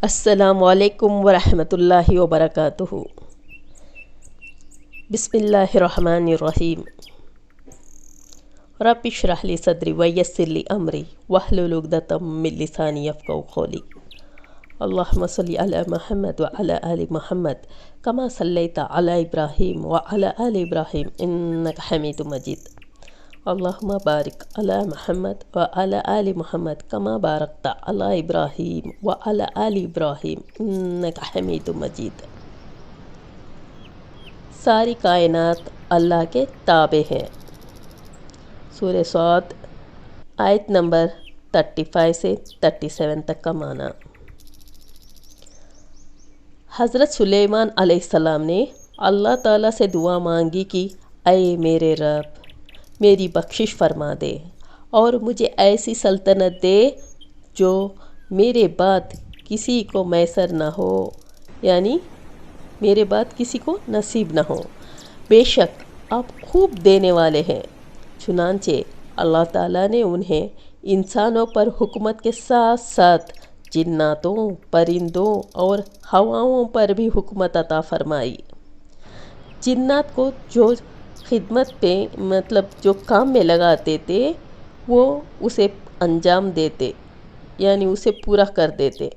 السلام علیکم ورحمۃ اللہ وبرکاتہ۔ بسم اللہ الرحمن الرحیم۔ رب اشرح لی صدری ویسر لی امری واحلل عقدۃ من لسانی یفقہوا قولی۔ اللہم صلی علی محمد وعلی آل محمد کما صلیت علی ابراہیم وعلی آل ابراہیم انک حمید مجید۔ اللہم بارک علی محمد وعلی آل محمد کما بارکت علی ابراہیم وعلی آل ابراہیم انک حمید مجید۔ ساری کائنات اللہ کے تابع ہیں۔ سورہ صاد آیت نمبر 35 سے 37 تک کا معنی۔ حضرت سلیمان علیہ السلام نے اللہ تعالیٰ سے دعا مانگی کہ اے میرے رب، میری بخشش فرما دے اور مجھے ایسی سلطنت دے جو میرے بعد کسی کو میسر نہ ہو، یعنی میرے بعد کسی کو نصیب نہ ہو۔ بے شک آپ خوب دینے والے ہیں۔ چنانچہ اللہ تعالیٰ نے انہیں انسانوں پر حکومت کے ساتھ ساتھ جناتوں، پرندوں اور ہواؤں پر بھی حکومت عطا فرمائی۔ جنات کو جو خدمت پہ جو کام میں لگاتے تھے وہ اسے انجام دیتے، یعنی اسے پورا کر دیتے۔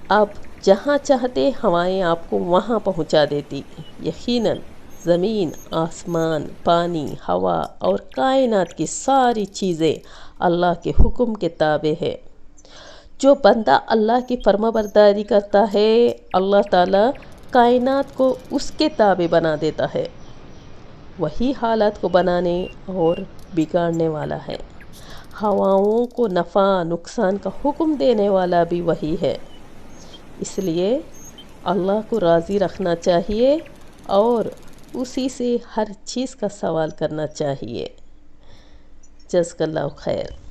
آپ جہاں چاہتے ہوائیں آپ کو وہاں پہنچا دیتی۔ یقیناً زمین، آسمان، پانی، ہوا اور کائنات کی ساری چیزیں اللہ کے حکم کے تابع ہے۔ جو بندہ اللہ کی فرما برداری کرتا ہے، اللہ تعالیٰ کائنات کو اس کے تابع بنا دیتا ہے۔ وہی حالات کو بنانے اور بگاڑنے والا ہے۔ ہواؤں کو نفع نقصان کا حکم دینے والا بھی وہی ہے۔ اس لیے اللہ کو راضی رکھنا چاہیے اور اسی سے ہر چیز کا سوال کرنا چاہیے۔ جزاک اللہ خیر۔